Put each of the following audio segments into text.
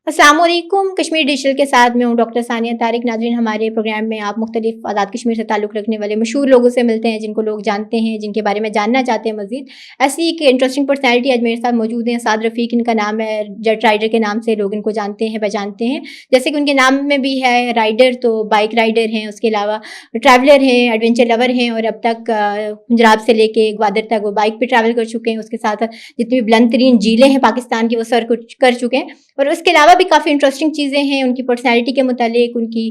السلام علیکم. کشمیر ڈیجیٹل کے ساتھ میں ہوں ڈاکٹر ثانیہ طارق. ناظرین, ہمارے پروگرام میں آپ مختلف آزاد کشمیر سے تعلق رکھنے والے مشہور لوگوں سے ملتے ہیں جن کو لوگ جانتے ہیں, جن کے بارے میں جاننا چاہتے ہیں مزید. ایسی ایک انٹرسٹنگ پرسنالٹی آج میرے ساتھ موجود ہیں. سعد رفیق ان کا نام ہے. جٹ رائڈر کے نام سے لوگ ان کو جانتے ہیں, پہچانتے ہیں. جیسے کہ ان کے نام میں بھی ہے رائڈر, تو بائک رائڈر ہیں, اس کے علاوہ ٹریولر ہیں, ایڈونچر لور ہیں, اور اب تک پنجاب سے لے کے گوادر تک وہ بائک پہ ٹریول کر چکے ہیں. اس کے ساتھ جتنی بھی بلند ترین جھیلیں ہیں پاکستان کی وہ سر کر چکے ہیں. اور اس کے علاوہ بھی کافی انٹرسٹنگ چیزیں ہیں ان کی پرسنالٹی کے متعلق, ان کی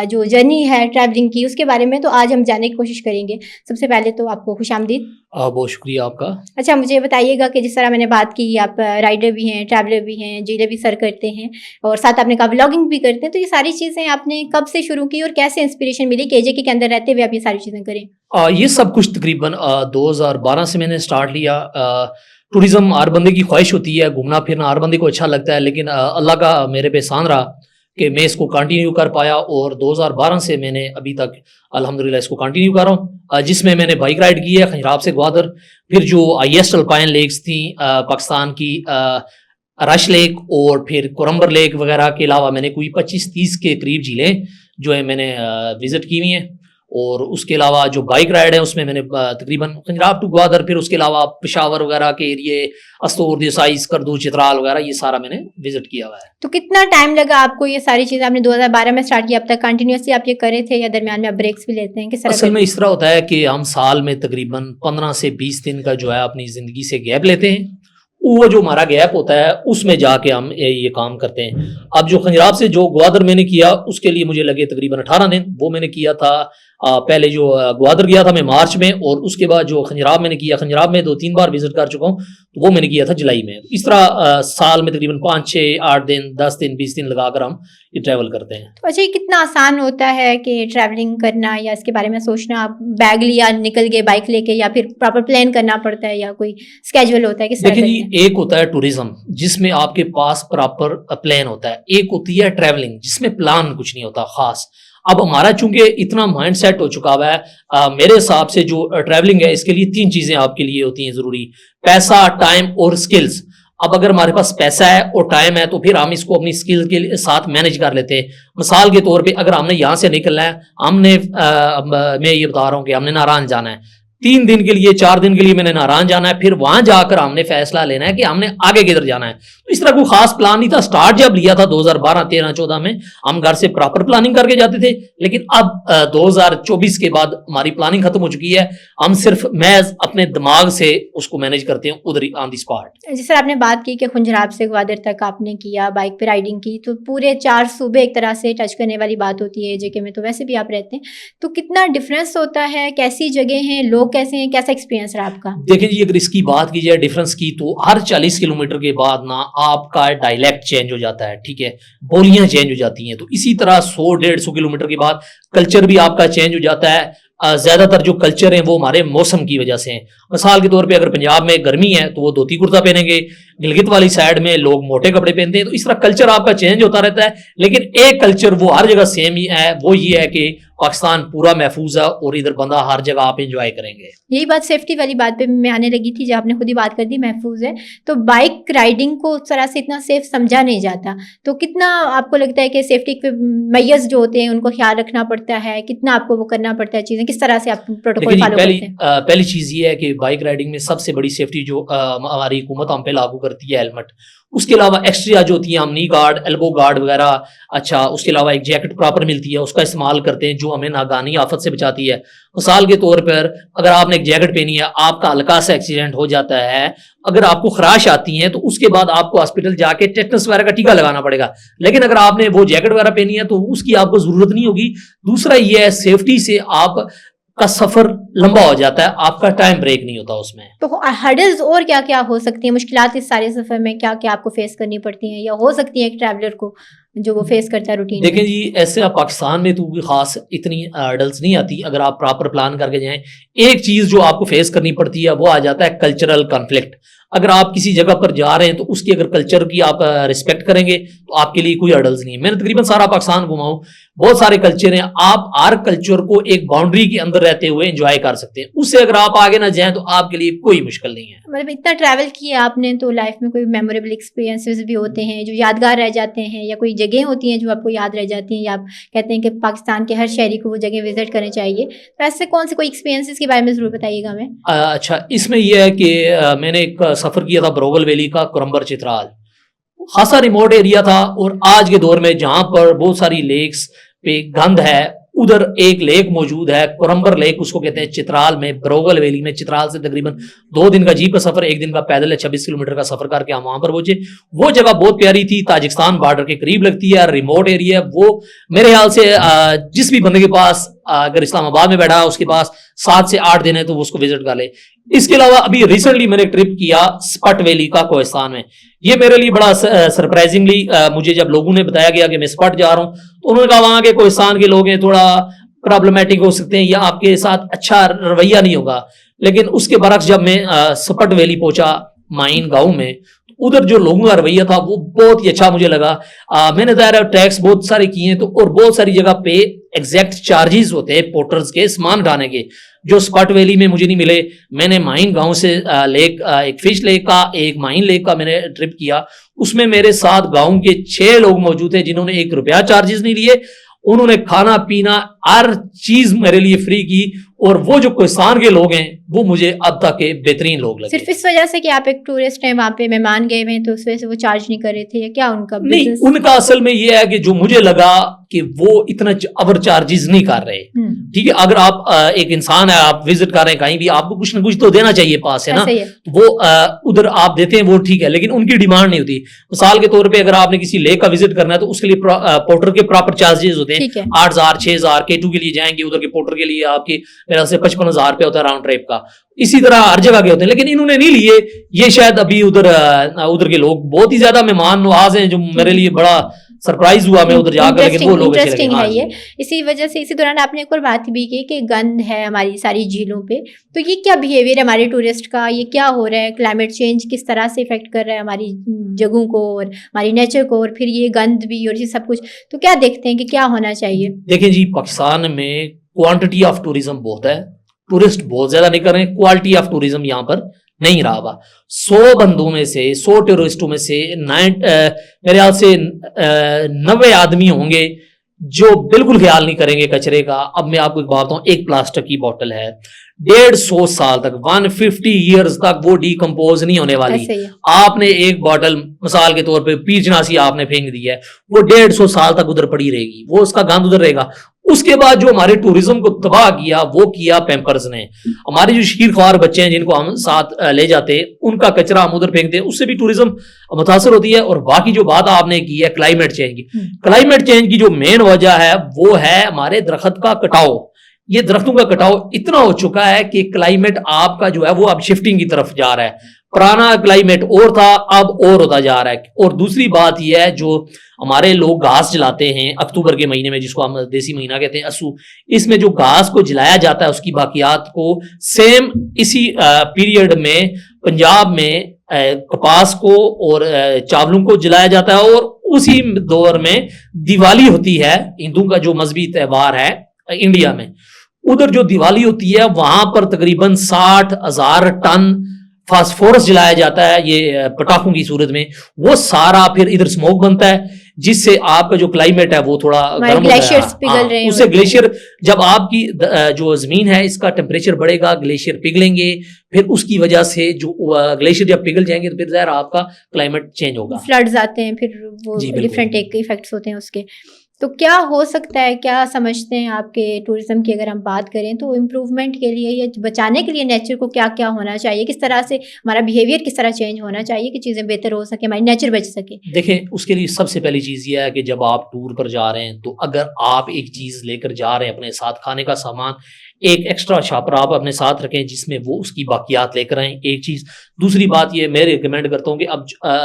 جو جرنی ہے ٹریولنگ کی, اس کے بارے میں تو آج ہم جاننے کی کوشش کریں گے. سب سے پہلے تو آپ کو خوش آمدید. بہت شکریہ آپ کا. اچھا, مجھے بتائیے گا کہ جس طرح میں نے بات کی, آپ رائڈر بھی ہیں, ٹریولر بھی ہیں, جھیلیں بھی سر کرتے ہیں, اور ساتھ آپ نے کہا ولاگنگ بھی کرتے ہیں, تو یہ ساری چیزیں آپ نے کب سے شروع کی اور کیسے انسپریشن ملی کہ JK کے اندر رہتے ہوئے آپ یہ ساری چیزیں کریں؟ یہ سب کچھ تقریباً 2012 سے میں نے سٹارٹ لیا. ٹورزم ہر بندے کی خواہش ہوتی ہے, گھومنا پھرنا ہر بندے کو اچھا لگتا ہے, لیکن اللہ کا میرے پہ احسان رہا کہ میں اس کو کنٹینیو کر پایا, اور 2012 سے میں نے ابھی تک الحمدللہ اس کو کنٹینیو کر رہا ہوں, جس میں نے بائک رائڈ کی ہے خنجراب سے گوادر. پھر جو ہائیسٹ الپائن لیکس تھیں پاکستان کی, رش لیک اور پھر کورمبر لیک وغیرہ کے علاوہ میں نے کوئی 25-30 کے قریب جھیلیں جو ہے میں نے وزٹ کی ہوئی ہیں. اور اس کے علاوہ جو بائک رائڈ ہے اس میں نے تقریباً خنجراب ٹو گوادر, پھر اس کے علاوہ پشاور وغیرہ کے ایریے, استور, دیسائی, کردو, چترال وغیرہ, یہ سارا میں نے وزٹ کیا ہوا ہے. تو کتنا ٹائم لگا آپ کو یہ ساری چیزیں؟ آپ نے 2012 میں سٹارٹ کیا, اب تک کنٹینیوسلی آپ یہ کرے تھے یا درمیان میں آپ بریکس بھی لیتے ہیں؟ کس طرح؟ اصل میں اس طرح ہوتا ہے کہ ہم سال میں تقریباً 15 سے 20 دن کا جو ہے اپنی زندگی سے گیپ لیتے ہیں. وہ جو ہمارا گیپ ہوتا ہے اس میں جا کے ہم یہ کام کرتے ہیں. اب جو خنجراب سے جو گوادر میں نے کیا اس کے لیے مجھے لگے تقریباً 18 دن. وہ میں نے کیا تھا پہلے جو گوادر گیا تھا میں مارچ میں, اور اس کے بعد جو خنجراب میں نے کیا, خنجراب میں 2-3 بار وزٹ کر چکا ہوں, تو وہ میں نے کیا تھا جولائی میں. اس طرح سال میں تقریباً 5-6-8 دن 10 دن 20 دن لگا کر ہم یہ ٹریول کرتے ہیں. تو اچھا, یہ کتنا آسان ہوتا ہے کہ ٹریولنگ کرنا یا اس کے بارے میں سوچنا؟ بیگ لیا, نکل گئے بائک لے کے, یا پھر پراپر پلان کرنا پڑتا ہے یا کوئی اسکیجول ہوتا ہے؟ کس طرح؟ دیکھیں جی, ایک ہوتا ہے ٹورزم جس میں آپ کے پاس پراپر پلان ہوتا ہے, ایک ہوتی ہے ٹریولنگ جس میں پلان کچھ نہیں ہوتا خاص. اب ہمارا چونکہ اتنا مائنڈ سیٹ ہو چکا ہوا ہے, میرے حساب سے جو ٹریولنگ ہے اس کے لیے 3 چیزیں آپ کے لیے ہوتی ہیں ضروری: پیسہ, ٹائم اور سکلز. اب اگر ہمارے پاس پیسہ ہے اور ٹائم ہے تو پھر ہم اس کو اپنی سکل کے ساتھ مینج کر لیتے ہیں. مثال کے طور پہ اگر ہم نے یہاں سے نکلنا ہے, میں یہ بتا رہا ہوں کہ ہم نے ناران جانا ہے 3 دن کے لیے 4 دن کے لیے, میں نے ناران جانا ہے, پھر وہاں جا کر ہم نے فیصلہ لینا ہے کہ ہم نے آگے کدھر جانا ہے. تو اس طرح کوئی خاص پلان نہیں تھا. سٹارٹ جب لیا تھا 2012, 13, 14 میں ہم گھر سے پراپر پلاننگ کر کے جاتے تھے, لیکن اب 2024 کے بعد ہماری پلاننگ ختم ہو چکی ہے. ہم صرف محض اپنے دماغ سے اس کو مینج کرتے ہیں ادھر ہی آن دی اسپاٹ. جس طرح آپ نے بات کی کہ خنجراب سے گوادر تک آپ نے کیا, بائک پہ رائڈنگ کی, تو پورے 4 صوبے ایک طرح سے ٹچ کرنے والی بات ہوتی ہے. JK میں تو ویسے بھی آپ رہتے ہیں, تو کتنا ڈفرینس ہوتا ہے, کیسی جگہ ہیں, لوگ کیسے ہیں, کیسا ایکسپیرینس رہا آپ کا؟ دیکھیں جی, اگر اس کی بات کی جائے ڈفرنس کی, تو ہر 40 کلومیٹر کے بعد نا آپ کا ڈائلیکٹ چینج ہو جاتا ہے, ٹھیک ہے, بولیاں چینج ہو جاتی ہیں. تو اسی طرح 100-150 کلومیٹر کے بعد کلچر بھی آپ کا چینج ہو جاتا ہے. زیادہ تر جو کلچر ہیں وہ ہمارے موسم کی وجہ سے ہیں. مثال کے طور پہ اگر پنجاب میں گرمی ہے تو وہ دھوتی کرتا پہنیں گے, گلگت والی سائڈ میں لوگ موٹے کپڑے پہنتے ہیں. تو اس طرح کلچر آپ کا چینج ہوتا رہتا ہے, لیکن ایک کلچر وہ ہر جگہ سیم ہی ہے. وہ یہ ہے کہ پاکستان پورا محفوظ ہے اور ادھر بندہ ہر جگہ آپ انجوائے کریں گے. یہی بات سیفٹی والی بات پہ میں آنے لگی تھی, جب آپ نے خود ہی بات کر دی محفوظ ہے, تو بائک رائڈنگ کو اس طرح سے اتنا سیف سمجھا نہیں جاتا. تو کتنا آپ کو لگتا ہے کہ سیفٹی کے میئرز جو ہوتے ہیں ان کو خیال رکھنا پڑتا ہے, کتنا آپ کو وہ کرنا پڑتا ہے چیزیں, کس طرح سے آپ پروٹوکول فالو کرتے ہیں؟ پہلی چیز یہ ہے کہ بائک رائڈنگ میں سب سے بڑی سیفٹی جو ہماری حکومت ہم پہ لاگو کرتی ہے ہیلمٹ. اس کے علاوہ ایکسٹرا جو ہوتی ہیں ہم نی گارڈ, ایلبو گارڈ وغیرہ. اچھا, اس کے علاوہ ایک جیکٹ پراپر ملتی ہے, اس کا استعمال کرتے ہیں جو ہمیں ناگہانی آفت سے بچاتی ہے. مثال کے طور پر اگر آپ نے ایک جیکٹ پہنی ہے, آپ کا ہلکا سا ایکسیڈنٹ ہو جاتا ہے, اگر آپ کو خراش آتی ہے تو اس کے بعد آپ کو ہاسپٹل جا کے ٹیٹنس وغیرہ کا ٹیکا لگانا پڑے گا. لیکن اگر آپ نے وہ جیکٹ وغیرہ پہنی ہے تو اس کی آپ کو ضرورت نہیں ہوگی. دوسرا یہ ہے سیفٹی سے آپ کا سفر لمبا ہو جاتا ہے, آپ کا ٹائم بریک نہیں ہوتا اس میں. تو ہرڈلز اور کیا کیا ہو سکتی ہیں, مشکلات اس سارے سفر میں کیا کیا آپ کو فیس کرنی پڑتی ہیں یا ہو سکتی ہیں ایک ٹریولر کو جو وہ فیس کرتا ہے روٹین؟ دیکھیں جی, ایسے آپ پاکستان میں تو خاص اتنی ہرڈلز نہیں آتی اگر آپ پراپر پلان کر کے جائیں. ایک چیز جو آپ کو فیس کرنی پڑتی ہے وہ آ جاتا ہے کلچرل کنفلکٹ. اگر آپ کسی جگہ پر جا رہے ہیں تو اس کی اگر کلچر کی آپ رسپیکٹ کریں گے تو آپ کے لیے کوئی ہرڈلز نہیں ہے. میں نے تقریباً سارا پاکستان گھما ہوں, بہت سارے کلچر ہیں, آپ ہر کلچر کو ایک باؤنڈری کے اندر رہتے ہوئے انجوائے کر سکتے ہیں, اس سے اگر آپ آگے نہ جائیں تو آپ کے لیے کوئی مشکل نہیں ہے. مطلب اتنا ٹریول کیا آپ نے تو لائف میں کوئی میموریبل ایکسپیرینسز بھی ہوتے ہیں جو یادگار رہ جاتے ہیں, یا کوئی جگہیں ہوتی ہیں جو آپ کو یاد رہ جاتی ہیں, یا آپ کہتے ہیں کہ پاکستان کے ہر شہری کو وہ جگہ وزٹ کرنی چاہیے, تو ایسے کون سے کوئی ایکسپیرینسز کے بارے میں ضرور بتائیے گا ہمیں. اچھا, اس میں یہ ہے کہ میں نے ایک سفر کیا تھا بروغل ویلی کا, کرمبر چترال, خاصا ریموٹ ایریا تھا, اور آج کے دور میں جہاں پر بہت ساری لیکس پہ گند ہے, ادھر ایک لیک موجود ہے کرمبر لیک, اس کو کہتے ہیں چترال میں, بروغل ویلی میں. چترال سے تقریباً 2 دن کا جیپ کا سفر, 1 دن کا پیدل ہے, 26 کلومیٹر کا سفر کر کے ہم وہاں پر پہنچے. وہ جگہ بہت پیاری تھی, تاجکستان بارڈر کے قریب لگتی ہے, ریموٹ ایریا. وہ میرے خیال سے جس بھی بندے کے پاس اگر اسلام آباد میں بیٹھا اس کے پاس 7 سے 8 دن ہے تو وہ اس کو وزٹ کر لے. اس کے علاوہ ابھی ریسنٹلی میں نے ایک ٹرپ کیا سپٹ ویلی کا کوہستان میں. یہ میرے لیے بڑا سرپرائزنگلی, مجھے جب لوگوں نے بتایا گیا کہ میں سپٹ جا رہا ہوں تو انہوں نے کہا وہاں کے کوہستان کے لوگ ہیں تھوڑا پرابلمٹک ہو سکتے ہیں یا آپ کے ساتھ اچھا رویہ نہیں ہوگا. لیکن اس کے برعکس جب میں سپٹ ویلی پہنچا مائن گاؤں میں, ادھر جو لوگوں کا رویہ تھا وہ بہت ہی اچھا مجھے لگا. میں نے ظاہر ٹیکس بہت سارے کیے ہیں تو, اور بہت ساری جگہ پہ ایگزیکٹ چارجز ہوتے ہیں پورٹرز کے سامان اٹھانے کے, جو سپٹ ویلی میں مجھے نہیں ملے. میں نے مائن گاؤں سے لیک, ایک فش لیک کا, ایک مائن لیک کا میں نے ٹرپ کیا. اس میں میرے ساتھ گاؤں کے 6 لوگ موجود تھے جنہوں نے 1 روپیہ چارجز نہیں لیے. انہوں نے کھانا پینا ہر چیز میرے لیے فری کی, اور وہ جو کوہستان کے لوگ ہیں وہ مجھے اب تک کے بہترین لوگ لگے. صرف اس وجہ سے کہ آپ ایک ٹورسٹ ہیں, وہاں پہ مہمان گئے ہوئے ہیں, تو اس وجہ سے وہ چارج نہیں کر رہے تھے, یا کیا ان کا نہیں, business؟ ان کا اصل میں یہ ہے کہ جو مجھے لگا کہ وہ اتنا اوور چارجز نہیں کر رہے. ٹھیک ہے, اگر آپ ایک انسان ہے, آپ وزٹ کر رہے ہیں کہیں بھی, آپ کو کچھ نہ کچھ تو دینا چاہیے پاس ہے نا, وہ ادھر آپ دیتے ہیں وہ ٹھیک ہے, لیکن ان کی ڈیمانڈ نہیں ہوتی. مثال کے طور پہ اگر آپ نے کسی لیک کا وزٹ کرنا ہے تو اس کے لیے پورٹر کے پراپر چارجز ہوتے ہیں, 8,000 6,000 K2 کے لیے جائیں گے, ادھر کے پورٹر کے لیے آپ کی میرا سے 55,000 روپے ہوتا ہے راؤنڈ ٹرپ کا. اسی طرح ہر جگہ کے ہوتے ہیں, لیکن انہوں نے نہیں لیے. یہ شاید ابھی ادھر کے لوگ بہت ہی زیادہ مہمان نواز ہیں, جو میرے لیے بڑا سرپرائز ہوا میں ادھر جا کر, لیکن وہ لوگ انٹرسٹنگ ہے یہ. اسی وجہ سے اسی دوران آپ نے ایک اور بات بھی کی کہ گند ہے ہماری ساری جھیلوں پہ, تو یہ کیا بیہیویئر ہے ہمارے ٹورسٹ کا, یہ کیا ہو رہا ہے, کلائمیٹ چینج کس طرح سے افیکٹ کر رہا ہے ہماری جگہوں کو اور ہماری نیچر کو, اور پھر یہ گند بھی اور یہ سب کچھ, تو کیا دیکھتے ہیں کہ کیا ہونا چاہیے؟ دیکھیں جی, پاکستان میں کوانٹٹی آف ٹوریزم بہت ہے, ٹورسٹ بہت زیادہ نہیں کر رہے ہیں, کوالٹی آف ٹوریزم یہاں پر نہیں رہا ہوا. 100 بندوں میں سے 100 ٹورسٹوں میں سے میرے خیال سے 90 آدمی ہوں گے جو بالکل خیال نہیں کریں گے کچرے کا. اب میں آپ کو ایک بات بتاؤں, ایک پلاسٹک کی بوتل ہے 150 سال تک 150 ایئرز تک وہ ڈیکمپوز نہیں ہونے والی. آپ نے ایک بوتل مثال کے طور پہ پیر چناسی آپ نے پھینک دی ہے, وہ 150 سال تک ادھر پڑی رہے گی, وہ اس کا گند ادھر رہے گا. اس کے بعد جو ہمارے ٹوریزم کو تباہ کیا وہ کیا پیمپرز نے. ہمارے جو شیر خوار بچے ہیں جن کو ہم ساتھ لے جاتے ہیں, ان کا کچرا ہم ادھر پھینکتے ہیں, اس سے بھی ٹوریزم متاثر ہوتی ہے. اور باقی جو بات آپ نے کی ہے کلائمیٹ چینج کی, کلائمیٹ چینج کی جو مین وجہ ہے وہ ہے ہمارے درخت کا کٹاؤ. یہ درختوں کا کٹاؤ اتنا ہو چکا ہے کہ کلائمیٹ آپ کا جو ہے وہ اب شفٹنگ کی طرف جا رہا ہے. پرانا کلائمیٹ اور تھا, اب اور ہوتا جا رہا ہے. اور دوسری بات یہ ہے, جو ہمارے لوگ گھاس جلاتے ہیں اکتوبر کے مہینے میں, جس کو ہم دیسی مہینہ کہتے ہیں اسو, اس میں جو گھاس کو جلایا جاتا ہے اس کی باقیات کو سیم اسی پیریڈ میں پنجاب میں کپاس کو اور چاولوں کو جلایا جاتا ہے. اور اسی دور میں دیوالی ہوتی ہے, ہندوؤں کا جو مذہبی تہوار ہے انڈیا میں, ادھر جو دیوالی ہوتی ہے وہاں پر تقریباً 60,000 ٹن فاسفورس جلایا جاتا ہے, یہ پٹاخوں کی صورت میں. وہ سارا پھر ادھر سموک بنتا ہے, جس سے آپ کا جو کلائمیٹ ہے وہ تھوڑا گرم ہوتا ہے. اس سے گلیشیئر, جب آپ کی جو زمین ہے اس کا ٹیمپریچر بڑھے گا, گلیشیئر پگھلیں گے, پھر اس کی وجہ سے جو گلیشیئر جب پگھل جائیں گے تو پھر ظاہر آپ کا کلائمیٹ چینج ہوگا, فلڈز آتے ہیں, پھر وہ ڈفرینٹ ایفیکٹس ہوتے ہیں اس کے. تو کیا ہو سکتا ہے, کیا سمجھتے ہیں آپ کے ٹورزم کی اگر ہم بات کریں تو امپروومنٹ کے لیے یا بچانے کے لیے نیچر کو کیا کیا ہونا چاہیے, کس طرح سے ہمارا بیہیویئر کس طرح چینج ہونا چاہیے کہ چیزیں بہتر ہو سکے, ہماری نیچر بچ سکے؟ دیکھیں, اس کے لیے سب سے پہلی چیز یہ ہے کہ جب آپ ٹور پر جا رہے ہیں تو اگر آپ ایک چیز لے کر جا رہے ہیں اپنے ساتھ, کھانے کا سامان, ایک ایکسٹرا شاپر آپ اپنے ساتھ رکھیں جس میں وہ اس کی باقیات لے کر آئیں, ایک چیز. دوسری بات یہ میں ریکمینڈ کرتا ہوں کہ اب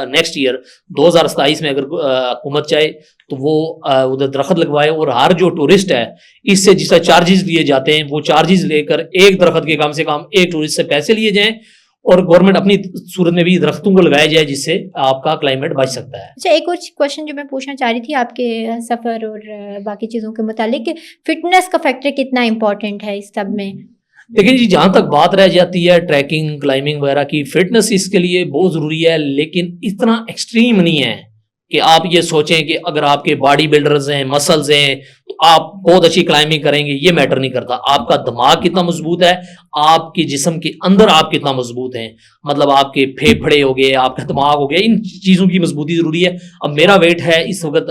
نیکسٹ ایئر 2027 میں اگر حکومت چاہے تو وہ ادھر درخت لگوائے, اور ہر جو ٹورسٹ ہے اس سے جس طرح چارجز لیے جاتے ہیں وہ چارجز لے کر ایک درخت کے کم سے کم ایک ٹورسٹ سے پیسے لیے جائیں, اور گورنمنٹ اپنی صورت میں بھی درختوں کو لگایا جائے جس سے آپ کا کلائمیٹ بچ سکتا ہے. اچھا، ایک اور کوشچن جو میں پوچھنا چاہ رہی تھی آپ کے سفر اور باقی چیزوں کے متعلق، کہ فٹنس کا فیکٹر کتنا امپورٹنٹ ہے اس سب میں؟ لیکن جی جہاں تک بات رہ جاتی ہے ٹریکنگ کلائمبنگ وغیرہ کی، فٹنس اس کے لیے بہت ضروری ہے، لیکن اتنا ایکسٹریم نہیں ہے کہ آپ یہ سوچیں کہ اگر آپ کے باڈی بلڈرز ہیں، مسلز ہیں، تو آپ بہت اچھی کلائمبنگ کریں گے. یہ میٹر نہیں کرتا. آپ کا دماغ کتنا مضبوط ہے، آپ کے جسم کے اندر آپ کتنا مضبوط ہیں، مطلب آپ کے پھیپھڑے ہو گئے، آپ کا دماغ ہو گیا، ان چیزوں کی مضبوطی ضروری ہے. اب میرا ویٹ ہے اس وقت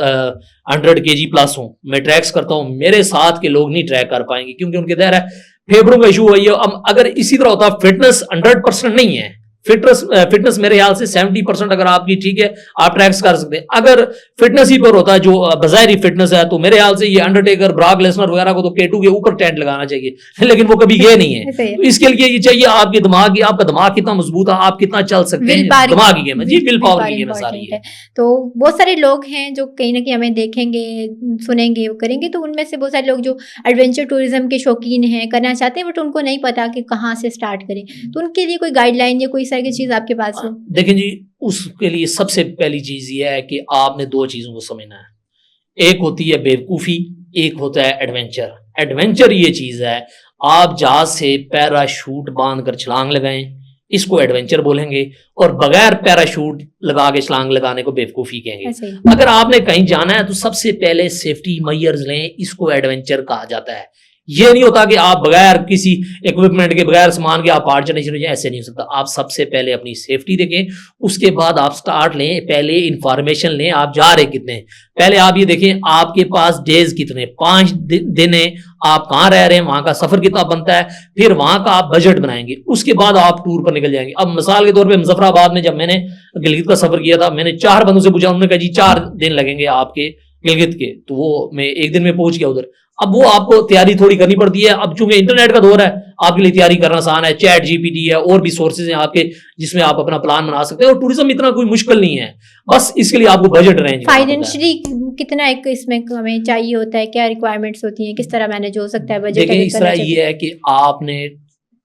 100 kg پلس ہوں، میں ٹریکس کرتا ہوں، میرے ساتھ کے لوگ نہیں ٹریک کر پائیں گے کیونکہ ان کے ظاہر ہے پھیپھڑوں کا ایشو ہوئی ہے. اب اگر اسی طرح ہوتا، فٹنس 100% نہیں ہے، فٹنس میرے خیال سے 70% اگر آپ کی ٹھیک ہے آپ ٹریکس کر سکتے ہیں. اگر فٹنس ہی پر ہوتا ہے جو بظاہری فٹنس ہے، تو میرے خیال سے یہ انڈرٹیکر، براک لیسنر وغیرہ کو تو K2 کے اوپر ٹینٹ لگانا چاہیے، لیکن وہ کبھی گئے نہیں ہے. تو اس کے لیے یہ چاہیے آپ کے دماغ کی، آپ کا دماغ کتنا مضبوط ہے، آپ کتنا چل سکتے ہیں، دماغ کی گیم ہے. جی ول پاور کی گیم ہے ساری ہے. تو بہت سارے لوگ ہیں جو کہیں نہ کہیں ہمیں دیکھیں گے، سنیں گے، وہ کریں گے، تو ان میں سے بہت سارے لوگ جو ایڈونچر ٹورزم کے شوقین ہیں، کرنا چاہتے ہیں، بٹ ان کو نہیں پتا کہ کہاں سے سٹارٹ کریں. تو ان کے لیے کوئی گائیڈ لائن یا کوئی اس طرح کی چیز آپ کے پاس ہو؟ دیکھیں جی، اس کے لیے سب سے پہلی چیز یہ ہے کہ آپ نے 2 چیزوں کو سمجھنا ہے. ایک ہوتی ہے بیوقوفی، ایک ہوتا ہے ایڈونچر. ایڈونچر یہ چیز ہے آپ جہاز سے پیراشوٹ باندھ کر چھلانگ لگائیں، اس کو ایڈونچر بولیں گے، اور بغیر پیراشوٹ لگا کے چھلانگ لگانے کو بیوقوفی کہیں گے. اگر آپ نے کہیں جانا ہے تو سب سے پہلے سیفٹی میئرز لیں، اس کو ایڈونچر کہا جاتا ہے. یہ نہیں ہوتا کہ آپ بغیر کسی اکوپمنٹ کے، بغیر سامان کے آپ پہاڑ چڑھنے شروع کریں، ایسے نہیں ہو سکتا. آپ سب سے پہلے اپنی سیفٹی دیکھیں، اس کے بعد آپ سٹارٹ لیں. پہلے انفارمیشن لیں آپ جا رہے کتنے. پہلے آپ یہ دیکھیں آپ کے پاس ڈیز کتنے، 5 دن ہیں، آپ کہاں رہ رہے ہیں، وہاں کا سفر کتنا بنتا ہے، پھر وہاں کا آپ بجٹ بنائیں گے. اس کے بعد آپ ٹور پر نکل جائیں گے. اب مثال کے طور پہ مظفر آباد میں جب میں نے گلگت کا سفر کیا تھا، میں نے 4 بندوں سے پوچھا، انہوں نے کہا جی 4 دن لگیں گے آپ کے گلگت کے. تو وہ میں 1 دن میں پہنچ گیا ادھر. اب وہ آپ کو تیاری تھوڑی کرنی پڑتی ہے. اب چونکہ انٹرنیٹ کا دور ہے، آپ کے لیے تیاری کرنا آسان ہے. چیٹ GPT ہے، اور بھی سورسز ہیں آپ کے جس میں آپ اپنا پلان بنا سکتے ہیں. اور ٹوریزم اتنا کوئی مشکل نہیں ہے، بس اس کے لیے آپ کو بجٹ ارینج کرنا ہوتا ہے. فائنینشلی کتنا ایک اس میں ہمیں چاہیے ہوتا ہے، کیا ریکوائرمنٹس ہوتی ہیں، کس طرح مینیج ہو سکتا ہے بجٹ؟ دیکھیں اس طرح یہ ہے کہ آپ نے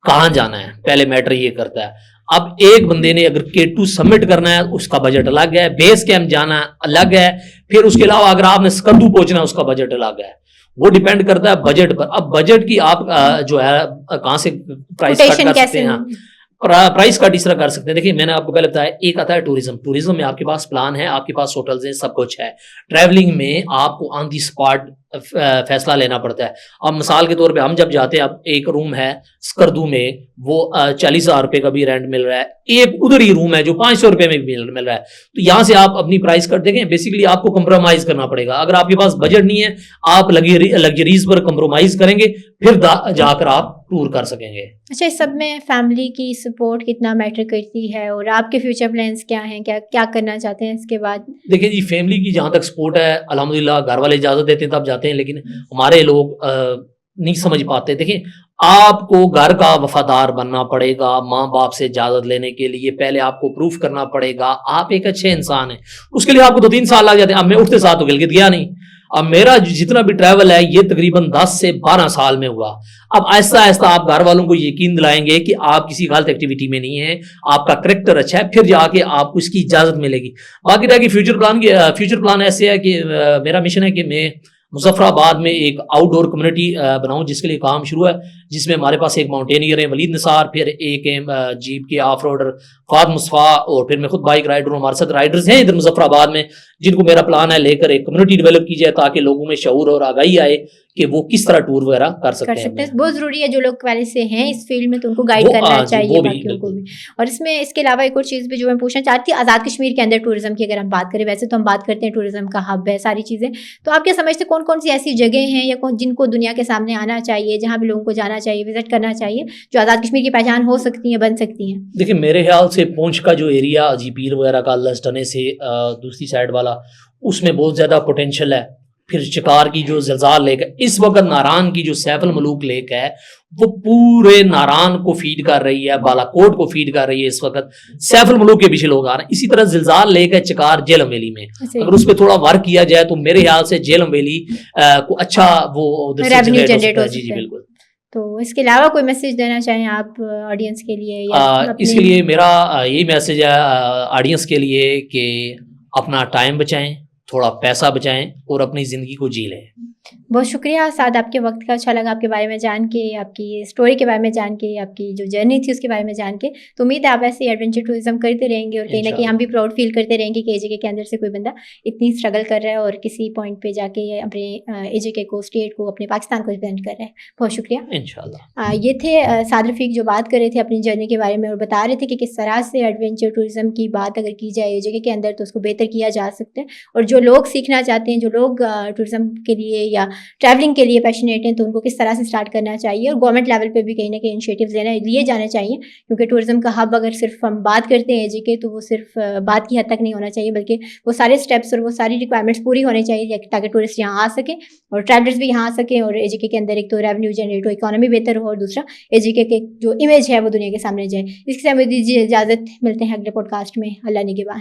کہاں جانا ہے، پہلے میٹر یہ کرتا ہے. اب ایک بندے نے اگر K2 سبمٹ کرنا ہے اس کا بجٹ الگ ہے، بیس کیمپ جانا الگ ہے، پھر اس کے علاوہ اگر آپ نے سکردو پہنچنا ہے اس کا بجٹ الگ ہے. وہ ڈیپینڈ کرتا ہے بجٹ پر. اب بجٹ کی آپ جو ہے کہاں سے پرائس کٹ کر سکتے ہیں، پرائس کٹ اس طرح کر سکتے ہیں. دیکھیں میں نے آپ کو پہلے بتایا، ایک آتا ہے ٹوریزم میں آپ کے پاس پلان ہے، آپ کے پاس ہوٹلز ہیں، سب کچھ ہے. ٹریولنگ میں آپ کو آن دی اسپاٹ فیصلہ لینا پڑتا ہے. اب مثال کے طور پہ ہم جب جاتے ہیں، اب ایک روم ہے سکردو میں، وہ 40,000 روپے کا بھی رینٹ مل رہا ہے. ایک ادھر ہی روم ہے جو 500 روپے میں بھی مل رہا ہے. تو یہاں سے آپ اپنی پرائس کٹ دیکھیں. بیسیکلی آپ کو کمپرومائز کرنا پڑے گا. اگر آپ کے پاس بجٹ نہیں ہے، آپ لگژریز پر کمپرومائز کریں گے، پھر جا کر آپ ٹور کر سکیں گے. اچھا، اس سب میں فیملی کی سپورٹ کتنا میٹر کرتی ہے، اور آپ کے فیوچر پلانس کیا ہیں، کیا کرنا چاہتے ہیں اس کے بعد؟ دیکھیں جی، فیملی کی جہاں تک سپورٹ ہے الحمدللہ، گھر والے اجازت دیتے ہیں تب جاتے ہیں، لیکن ہمارے لوگ نہیں سمجھ پاتے. دیکھیں آپ کو گھر کا وفادار بننا پڑے گا. ماں باپ سے اجازت لینے کے لیے پہلے آپ کو پروف کرنا پڑے گا آپ ایک اچھے انسان ہیں. اس کے لیے آپ کو 2-3 سال لگ جاتے ہیں. اب میں اٹھتے ساتھ تو گلگت گیا نہیں. اب میرا جتنا بھی ٹریول ہے یہ تقریباً 10 سے 12 سال میں ہوا. اب آہستہ آہستہ آپ گھر والوں کو یقین دلائیں گے کہ آپ کسی غلط ایکٹیویٹی میں نہیں ہیں، آپ کا کریکٹر اچھا ہے، پھر جا کے آپ کو اس کی اجازت ملے گی. باقی رہا کہ فیوچر پلان ایسے ہے کہ میرا مشن ہے کہ میں مظفر آباد میں ایک آؤٹ ڈور کمیونٹی بناؤں، جس کے لیے کام شروع ہے، جس میں ہمارے پاس ایک ماؤنٹینئر ہے ولید نثار، پھر ایک جیپ کے آف روڈر فہد مصطفیٰ، اور پھر میں خود بائک رائڈر ہوں. ہمارے ساتھ رائڈرز ہیں ادھر مظفر آباد میں، جن کو میرا پلان ہے لے کر ایک کمیونٹی ڈیولپ کی جائے تاکہ لوگوں میں شعور اور آگاہی آئے کہ وہ کس طرح ٹور وغیرہ کر سکتے ہیں. بہت ضروری ہے جو لوگ پہلے سے ہیں اس فیلڈ میں تو ان کو گائیڈ کرنا چاہیے باقیوں کو بھی. اور اس کے علاوہ ایک اور چیز بھی جو میں پوچھنا چاہتی ہوں، آزاد کشمیر کے اندر ٹوریزم کی اگر ہم بات کریں، ویسے تو ہم بات کرتے ہیں ٹوریزم کا ہب ہے ساری چیزیں، تو آپ کیا سمجھتے ہیں کون کون سی ایسی جگہیں ہیں یا جن کو دنیا کے سامنے آنا چاہیے، جہاں بھی لوگوں کو جانا چاہیے، وزٹ کرنا چاہیے، جو آزاد کشمیر کی پہچان ہو سکتی ہیں، بن سکتی ہیں؟ دیکھیں میرے خیال سے پونچھ کا جو ایریا جی پیر وغیرہ کا لسٹنے سے دوسری سائڈ والا، اس میں بہت زیادہ پوٹینشیل ہے. پھر چکار کی جو زلزال لیک ہے، اس وقت ناران کی جو سیف الملوک لیک ہے وہ پورے ناران کو فیڈ کر رہی ہے، بالا کوٹ کو فیڈ کر رہی ہے. اس وقت سیف الملوک کے پیچھے لوگ آ رہے ہیں. اسی طرح زلزال لیک ہے چکار جیلم ویلی میں، اگر اس پہ تھوڑا ورک کیا جائے تو میرے خیال سے جیلم ویلی کو اچھا وہ ریونیو جنریٹ ہو سکتا ہے. جی بالکل. تو اس کے علاوہ کوئی میسیج دینا چاہیں آپ آڈینس کے لیے یا اس کے لیے میرا یہی میسیج ہے آڈینس کے لیے کہ اپنا ٹائم بچائیں، تھوڑا پیسہ بچائیں اور اپنی زندگی کو جی لیں. بہت شکریہ سعد آپ کے وقت کا. اچھا لگا آپ کے بارے میں جان کے، آپ کی اسٹوری کے بارے میں جان کے، آپ کی جو جرنی تھی اس کے بارے میں جان کے. تو امید ہے آپ ایسے ایڈونچر ٹورزم کرتے رہیں گے اور کہیں نہ کہیں ہم بھی پراؤڈ فیل کرتے رہیں گے کہ AJK کے اندر سے کوئی بندہ اتنی اسٹرگل کر رہا ہے اور کسی پوائنٹ پہ جا کے اپنے AJK کو، اسٹیٹ کو، اپنے پاکستان کو ریپرزینٹ کر رہا ہے. بہت شکریہ. انشاءاللہ. یہ تھے سعد رفیق جو بات کر رہے تھے اپنی جرنی کے بارے میں اور بتا رہے تھے کہ کس طرح سے ایڈونچر ٹورزم کی بات اگر کی جائے AJK کے اندر تو اس کو بہتر کیا جا سکتا ہے. اور جو لوگ سیکھنا چاہتے ہیں، جو لوگ ٹورزم کے لیے یا ٹریولنگ کے لیے پیشنیٹ ہیں، تو ان کو کس طرح سے اسٹارٹ کرنا چاہیے. اور گورنمنٹ لیول پہ بھی کہیں نہ کہیں انیشیٹیوز لیے جانے چاہیے، کیونکہ ٹورزم کا ہب اگر صرف ہم بات کرتے ہیں AJK تو وہ صرف بات کی حد تک نہیں ہونا چاہیے، بلکہ وہ سارے اسٹیپس اور وہ ساری ریکوائرمنٹس پوری ہونی چاہیے تاکہ ٹورسٹ یہاں آ سکیں اور ٹریولرز بھی یہاں آ سکیں اور AJK کے اندر ایک تو ریونیو جنریٹ ہو، اکانومی بہتر ہو، اور دوسرا AJK کے جو امیج ہے وہ دنیا کے سامنے جائے. اس کے ساتھ مجھے دیجیے اجازت، ملتے ہیں اگلے پوڈ کاسٹ میں. اللہ نگہبان.